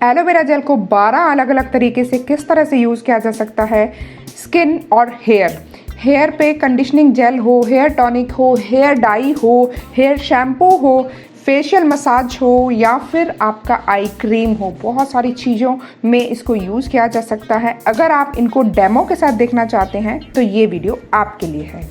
Aloe vera gel को 12 अलग अलग तरीके से किस तरह से यूज़ किया जा सकता है स्किन और हेयर पे कंडीशनिंग जेल हो, हेयर टॉनिक हो, हेयर डाई हो, हेयर शैम्पू हो, फेशियल मसाज हो या फिर आपका आई क्रीम हो, बहुत सारी चीज़ों में इसको यूज़ किया जा सकता है। अगर आप इनको डेमो के साथ देखना चाहते हैं तो ये वीडियो आपके लिए है।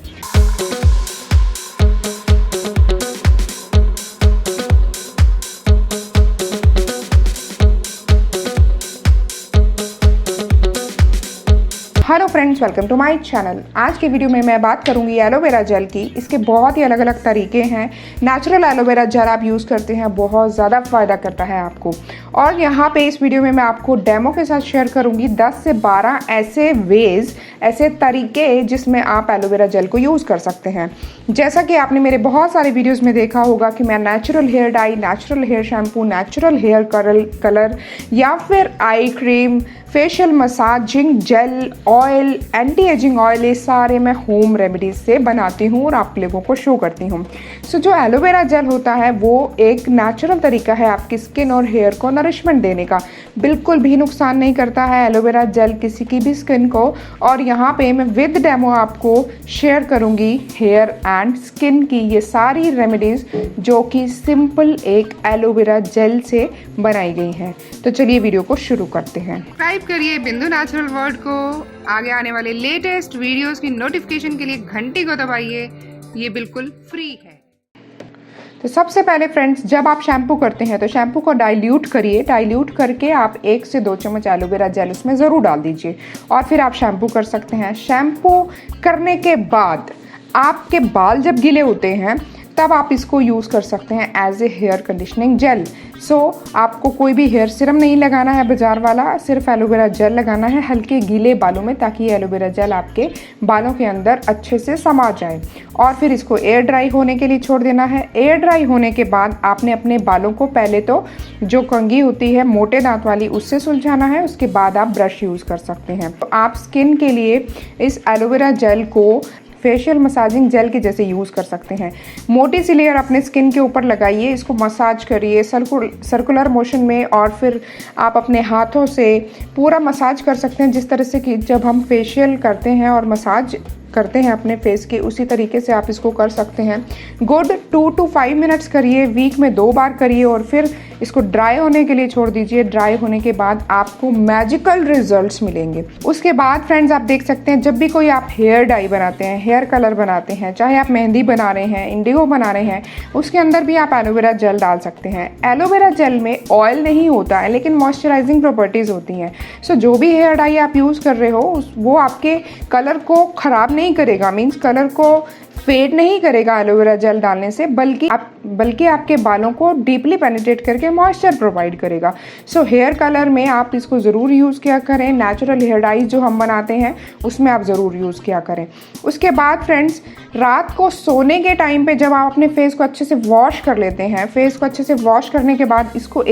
Hello friends, welcome to my channel. आज के वीडियो में मैं बात करूंगी एलोवेरा जेल की। इसके बहुत ही अलग अलग तरीके हैं। नेचुरल एलोवेरा जेल आप यूज़ करते हैं, बहुत ज़्यादा फ़ायदा करता है आपको। और यहाँ पे इस वीडियो में मैं आपको डेमो के साथ शेयर करूंगी 10 से 12 ऐसे तरीके जिसमें आप एलोवेरा जेल को यूज़ कर सकते हैं। जैसा कि आपने मेरे बहुत सारे वीडियोज़ में देखा होगा कि मैं natural hair dye, natural hair shampoo, natural hair colour या फिर eye cream, facial massaging gel, oil, anti ageing oil, ये सारे मैं होम रेमेडीज से बनाती हूँ और आप लोगों को शो करती हूँ। जो एलोवेरा जेल होता है वो एक नेचुरल तरीका है आपकी स्किन और हेयर को नरिशमेंट देने का। बिल्कुल भी नुकसान नहीं करता है एलोवेरा जेल किसी की भी स्किन को। और यहाँ पे मैं विद डेमो आपको शेयर करूँगी हेयर एंड स्किन की ये सारी रेमेडीज़ जो कि सिंपल एक एलोवेरा जेल से बनाई गई हैं। तो चलिए वीडियो को शुरू करते हैं। सब्सक्राइब करिए बिंदु नेचुरल वर्ल्ड को। आगे आने वाले लेटेस्ट वीडियोस की नोटिफिकेशन के लिए घंटी को दबाइए, ये बिल्कुल फ्री है। तो सबसे पहले फ्रेंड्स, जब आप शैम्पू करते हैं तो शैम्पू को डाइल्यूट करिए। डाइल्यूट करके आप 1 से 2 चम्मच एलोवेरा जेल उसमें ज़रूर डाल दीजिए और फिर आप शैम्पू कर सकते हैं। शैम्पू करने के बाद आपके बाल जब गीले होते हैं तब आप इसको यूज़ कर सकते हैं as a hair conditioning gel. आपको कोई भी हेयर सीरम नहीं लगाना है बाजार वाला, सिर्फ एलोवेरा जेल लगाना है हल्के गीले बालों में, ताकि ये एलोवेरा जेल आपके बालों के अंदर अच्छे से समा जाए। और फिर इसको एयर ड्राई होने के लिए छोड़ देना है। एयर ड्राई होने के बाद आपने अपने बालों को पहले तो जो कंघी होती है मोटे दांत वाली उससे सुलझाना है, उसके बाद आप ब्रश यूज़ कर सकते हैं। तो आप स्किन के लिए इस एलोवेरा जेल को फेशियल मसाजिंग जेल के जैसे यूज़ कर सकते हैं। मोटी सी लेयर अपने स्किन के ऊपर लगाइए, इसको मसाज करिए सर्कुलर मोशन में, और फिर आप अपने हाथों से पूरा मसाज कर सकते हैं जिस तरह से कि जब हम फेशियल करते हैं और मसाज करते हैं अपने फेस के, उसी तरीके से आप इसको कर सकते हैं। गुड 2 to 5 मिनट्स करिए, वीक में 2 बार करिए और फिर इसको ड्राई होने के लिए छोड़ दीजिए। ड्राई होने के बाद आपको मैजिकल रिजल्ट्स मिलेंगे। उसके बाद फ्रेंड्स, आप देख सकते हैं जब भी कोई आप हेयर डाई बनाते हैं, हेयर कलर बनाते हैं, चाहे आप मेहंदी बना रहे हैं, इंडिगो बना रहे हैं, उसके अंदर भी आप एलोवेरा जेल डाल सकते हैं। एलोवेरा जेल में ऑयल नहीं होता है लेकिन मॉइस्चराइजिंग प्रॉपर्टीज़ होती हैं। जो भी हेयर डाई आप यूज़ कर रहे हो वो आपके कलर को ख़राब नहीं करेगा, मीन्स कलर को फेड नहीं करेगा एलोवेरा जेल डालने से, बल्कि आपके बालों को डीपली पेनिट्रेट करके मॉइस्चर प्रोवाइड करेगा। हेयर कलर में आप इसको ज़रूर यूज़ किया करें। नेचुरल हेयर डाइज जो हम बनाते हैं उसमें आप ज़रूर यूज़ किया करें। उसके बाद फ्रेंड्स, रात को सोने के टाइम पे जब आप अपने फेस को अच्छे से वॉश कर लेते हैं, फेस को अच्छे से वॉश करने के बाद इसको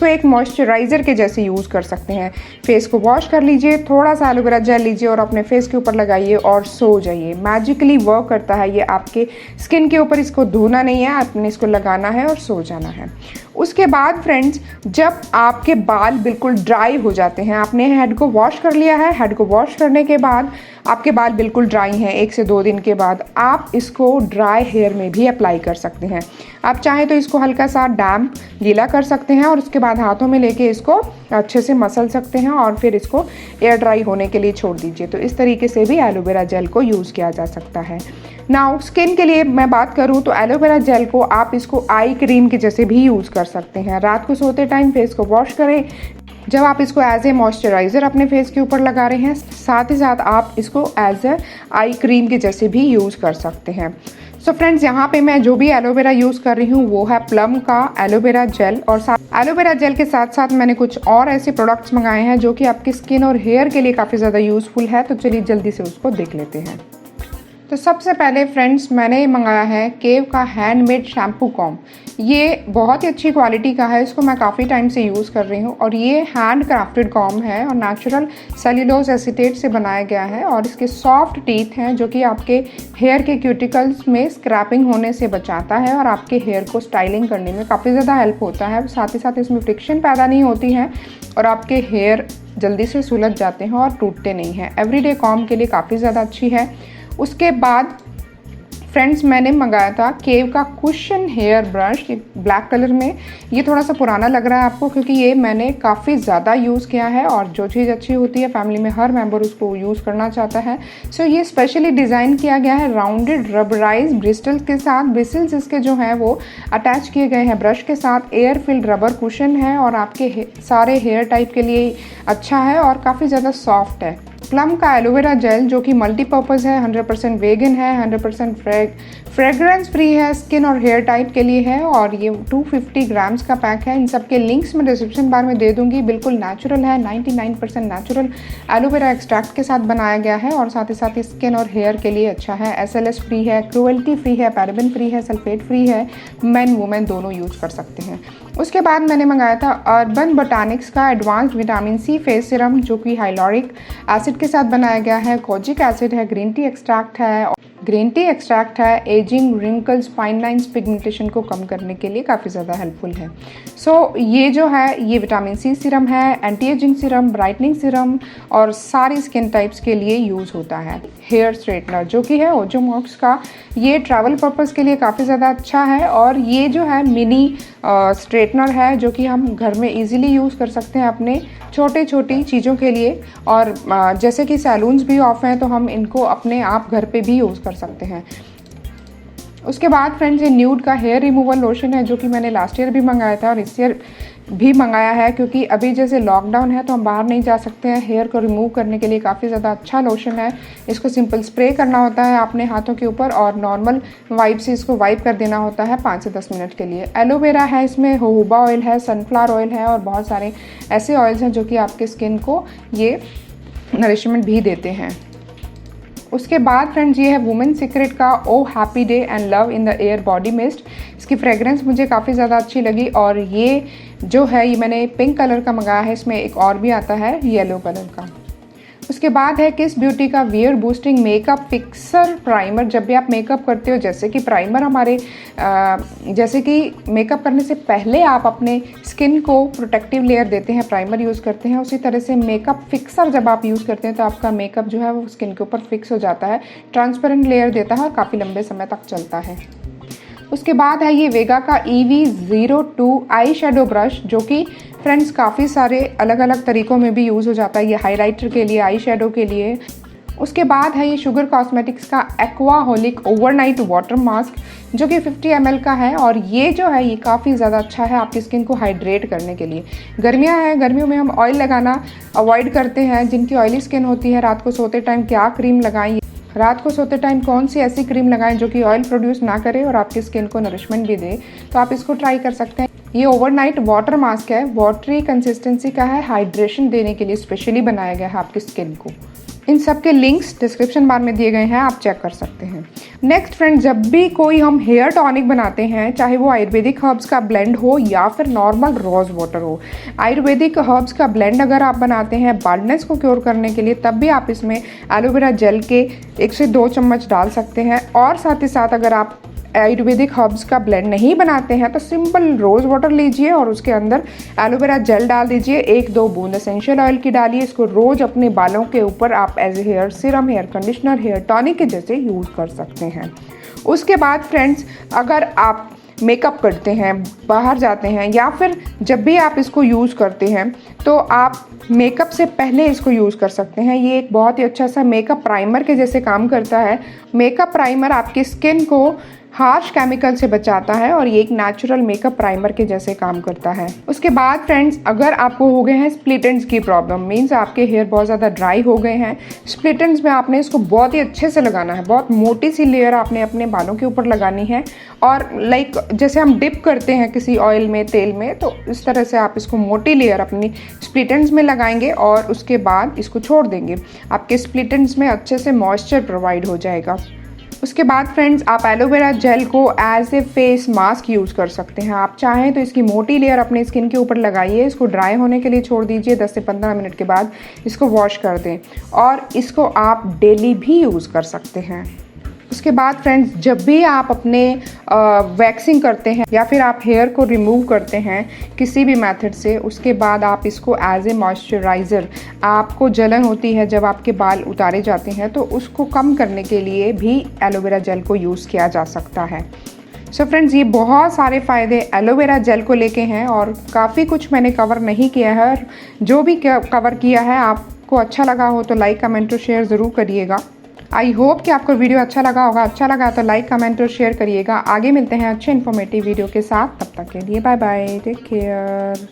एक मॉइस्चराइज़र के जैसे यूज़ कर सकते हैं। फेस को वॉश कर लीजिए, थोड़ा सा एलोवेरा जेल लीजिए और अपने फेस के ऊपर लगाइए और सो जाइए। मैजिकली वर्क करता है ये आपके स्किन के ऊपर। इसको धोना नहीं है, आपने इसको लगाना है और सो जाना है। उसके बाद फ्रेंड्स, जब आपके बाल बिल्कुल ड्राई हो जाते हैं, आपने हेड को वॉश कर लिया है, हेड को वॉश करने के बाद आपके बाल बिल्कुल ड्राई हैं, 1 से 2 दिन के बाद आप इसको ड्राई हेयर में भी अप्लाई कर सकते हैं। आप चाहें तो इसको हल्का सा डैम्प गीला कर सकते हैं और उसके बाद हाथों में लेके इसको अच्छे से मसल सकते हैं और फिर इसको एयर ड्राई होने के लिए छोड़ दीजिए। तो इस तरीके से भी एलोवेरा जेल को यूज़ किया जा सकता है। नाउ स्किन के लिए मैं बात करूं तो एलोवेरा जेल को आप इसको आई क्रीम के जैसे भी यूज़ कर सकते हैं। रात को सोते टाइम फेस को वॉश करें, जब आप इसको एज ए मॉइस्चराइज़र अपने फेस के ऊपर लगा रहे हैं, साथ ही साथ आप इसको एज ए आई क्रीम के जैसे भी यूज़ कर सकते हैं। फ्रेंड्स, यहाँ पे मैं जो भी एलोवेरा यूज़ कर रही हूँ वो है प्लम का एलोवेरा जेल, और एलोवेरा जेल के साथ साथ मैंने कुछ और ऐसे प्रोडक्ट्स मंगाए हैं जो कि आपकी स्किन और हेयर के लिए काफ़ी ज़्यादा यूज़फुल है। तो चलिए जल्दी से उसको देख लेते हैं। तो सबसे पहले फ्रेंड्स, मैंने मंगाया है केव का हैंडमेड शैम्पू कॉम। ये बहुत ही अच्छी क्वालिटी का है, इसको मैं काफ़ी टाइम से यूज़ कर रही हूँ। और ये हैंड क्राफ्टेड कॉम्ब है और नेचुरल सेल्यूलोज एसीटेट से बनाया गया है और इसके सॉफ्ट टीथ हैं जो कि आपके हेयर के क्यूटिकल्स में स्क्रैपिंग होने से बचाता है और आपके हेयर को स्टाइलिंग करने में काफ़ी ज़्यादा हेल्प होता है। साथ ही साथ इसमें फ्रिक्शन पैदा नहीं होती है और आपके हेयर जल्दी से सुलझ जाते हैं और टूटते नहीं हैं। एवरीडे कॉम्ब के लिए काफ़ी ज़्यादा अच्छी है। उसके बाद फ्रेंड्स मैंने मंगाया था केव का cushion hair brush, black colour में। ये थोड़ा सा पुराना लग रहा है आपको क्योंकि ये मैंने काफ़ी ज़्यादा यूज़ किया है और जो चीज़ अच्छी होती है फैमिली में हर मेंबर उसको यूज़ करना चाहता है। सो ये स्पेशली डिज़ाइन किया गया है राउंडेड रबराइज ब्रिस्टल्स के साथ। ब्रिस्टल्स इसके जो हैं वो अटैच किए गए हैं ब्रश के साथ। एयर फिल्ड रबर कुशन है और आपके सारे हेयर टाइप के लिए अच्छा है और काफ़ी ज़्यादा सॉफ्ट है। प्लम का एलोवेरा जेल जो कि मल्टीपर्पज़ है, 100% वेगन है, 100% फ्रेग्रेंस फ्री है, स्किन और हेयर टाइप के लिए है और ये 250 ग्राम्स का पैक है। इन सब के लिंक्स मैं डिस्क्रिप्शन बार में दे दूंगी। बिल्कुल नेचुरल है, 99% नेचुरल एलोवेरा एक्सट्रैक्ट के साथ बनाया गया है और साथ ही साथ स्किन और हेयर के लिए अच्छा है। SLS फ्री है, क्रुएल्टी फ्री है, पैराबेन फ्री है, सल्फेट फ्री है। मेन वुमेन दोनों यूज़ कर सकते हैं। उसके बाद मैंने मंगाया था अर्बन बोटानिक्स का advanced vitamin C face serum जो कि हाइलोरिक एसिड के साथ बनाया गया है, कोजिक एसिड है, ग्रीन टी एक्सट्रैक्ट है, ageing, wrinkles, fine lines, pigmentation को कम करने के लिए काफ़ी ज़्यादा हेल्पफुल है। सो ये जो है ये विटामिन सी सीरम है, anti ageing serum, brightening serum और सारी स्किन टाइप्स के लिए यूज़ होता है। हेयर स्ट्रेटनर जो कि है ओजोमॉक्स का, ये ट्रैवल पर्पज़ के लिए काफ़ी ज़्यादा अच्छा है और ये जो है मिनी स्ट्रेटनर है जो कि हम घर में इजीली यूज़ कर सकते हैं अपने छोटी चीज़ों के लिए। और जैसे कि सैलून्स भी ऑफ हैं तो हम इनको अपने आप घर पे भी यूज़ कर सकते हैं। उसके बाद फ्रेंड्स ये न्यूड का हेयर रिमूवल लोशन है जो कि मैंने लास्ट ईयर भी मंगाया था और इस ईयर भी मंगाया है क्योंकि अभी जैसे लॉकडाउन है तो हम बाहर नहीं जा सकते हैं। हेयर को रिमूव करने के लिए काफ़ी ज़्यादा अच्छा लोशन है। इसको सिंपल स्प्रे करना होता है अपने हाथों के ऊपर और नॉर्मल वाइप से इसको वाइप कर देना होता है 5 से 10 मिनट के लिए। एलोवेरा है, इसमें जोजोबा ऑयल है, सनफ्लावर ऑयल है और बहुत सारे ऐसे ऑयल्स हैं जो कि आपके स्किन को ये नरिशमेंट भी देते हैं। उसके बाद फ्रेंड्स ये है वुमेन सीक्रेट का oh happy day and love in the air body mist. इसकी फ्रेग्रेंस मुझे काफ़ी ज़्यादा अच्छी लगी और ये जो है ये मैंने पिंक कलर का मंगाया है, इसमें एक और भी आता है येलो कलर का। उसके बाद है किस ब्यूटी का wear boosting makeup fixer primer. जब भी आप मेकअप करते हो जैसे कि प्राइमर हमारे जैसे कि मेकअप करने से पहले आप अपने स्किन को प्रोटेक्टिव लेयर देते हैं, प्राइमर यूज़ करते हैं, उसी तरह से मेकअप फिक्सर जब आप यूज़ करते हैं तो आपका मेकअप जो है वो स्किन के ऊपर फिक्स हो जाता है, ट्रांसपेरेंट लेयर देता है और काफ़ी लंबे समय तक चलता है। उसके बाद है ये वेगा का EV02 आई शेडो ब्रश जो कि फ्रेंड्स काफ़ी सारे अलग अलग तरीक़ों में भी यूज़ हो जाता है। ये हाइलाइटर के लिए, आई शेडो के लिए। उसके बाद है ये शुगर कॉस्मेटिक्स का एक्वाहोलिक ओवरनाइट वाटर मास्क जो कि 50 ml का है और ये जो है ये काफ़ी ज़्यादा अच्छा है आपकी स्किन को हाइड्रेट करने के लिए। गर्मियाँ हैं, गर्मियों में हम ऑयल लगाना अवॉइड करते हैं। जिनकी ऑयली स्किन होती है रात को सोते टाइम क्या क्रीम लगाएं, रात को सोते टाइम कौन सी ऐसी क्रीम लगाएं जो कि ऑयल प्रोड्यूस ना करे और आपकी स्किन को नरिशमेंट भी दे, तो आप इसको ट्राई कर सकते हैं। ये ओवरनाइट वाटर मास्क है, वाटरी कंसिस्टेंसी का है, हाइड्रेशन देने के लिए स्पेशली बनाया गया है आपकी स्किन को। इन सब के लिंक्स डिस्क्रिप्शन बार में दिए गए हैं, आप चेक कर सकते हैं। नेक्स्ट फ्रेंड, जब भी कोई हम हेयर टॉनिक बनाते हैं, चाहे वो आयुर्वेदिक हर्ब्स का ब्लेंड हो या फिर नॉर्मल रोज़ वाटर हो, आयुर्वेदिक हर्ब्स का ब्लेंड अगर आप बनाते हैं बाल्डनेस को क्योर करने के लिए, तब भी आप इसमें एलोवेरा जेल के 1 से 2 चम्मच डाल सकते हैं। और साथ ही साथ अगर आप आयुर्वेदिक हर्ब्स का ब्लेंड नहीं बनाते हैं तो सिंपल रोज़ वाटर लीजिए और उसके अंदर एलोवेरा जेल डाल दीजिए, 1-2 बूंद एसेंशियल ऑयल की डालिए। इसको रोज़ अपने बालों के ऊपर आप as a hair serum, hair conditioner, hair tonic के जैसे यूज़ कर सकते हैं। उसके बाद फ्रेंड्स, अगर आप मेकअप करते हैं, बाहर जाते हैं या फिर जब भी आप इसको यूज़ करते हैं तो आप मेकअप से पहले इसको यूज़ कर सकते हैं। ये एक बहुत ही अच्छा सा मेकअप प्राइमर के जैसे काम करता है। मेकअप प्राइमर आपकी स्किन को हार्श केमिकल से बचाता है और ये एक नेचुरल मेकअप प्राइमर के जैसे काम करता है। उसके बाद फ्रेंड्स, अगर आपको हो गए हैं स्प्लिट एंड्स की प्रॉब्लम, मीन्स आपके हेयर बहुत ज़्यादा ड्राई हो गए हैं, स्प्लिट एंड्स में आपने इसको बहुत ही अच्छे से लगाना है। बहुत मोटी सी लेयर आपने अपने बालों के ऊपर लगानी है और लाइक जैसे हम डिप करते हैं किसी ऑयल में, तेल में, तो इस तरह से आप इसको मोटी लेयर अपनी स्प्लिट एंड्स में लगाएंगे और उसके बाद इसको छोड़ देंगे। आपके स्प्लिट एंड्स में अच्छे से मॉइस्चर प्रोवाइड हो जाएगा। उसके बाद फ्रेंड्स आप एलोवेरा जेल को as a face mask use कर सकते हैं। आप चाहें तो इसकी मोटी लेयर अपने स्किन के ऊपर लगाइए, इसको ड्राई होने के लिए छोड़ दीजिए, 10 से 15 मिनट के बाद इसको वॉश कर दें और इसको आप डेली भी यूज़ कर सकते हैं। उसके बाद फ्रेंड्स जब भी आप अपने वैक्सिंग करते हैं या फिर आप हेयर को रिमूव करते हैं किसी भी मेथड से, उसके बाद आप इसको एज ए मॉइस्चराइज़र, आपको जलन होती है जब आपके बाल उतारे जाते हैं तो उसको कम करने के लिए भी एलोवेरा जेल को यूज़ किया जा सकता है। सो फ्रेंड्स ये बहुत सारे फ़ायदे एलोवेरा जेल को लेके हैं और काफ़ी कुछ मैंने कवर नहीं किया है, और जो भी कवर किया है आपको अच्छा लगा हो तो लाइक कमेंट और शेयर ज़रूर करिएगा। आई होप कि आपको वीडियो अच्छा लगा होगा। अच्छा लगा तो लाइक कमेंट और शेयर करिएगा। आगे मिलते हैं अच्छे इन्फॉर्मेटिव वीडियो के साथ, तब तक के लिए बाय बाय, टेक केयर।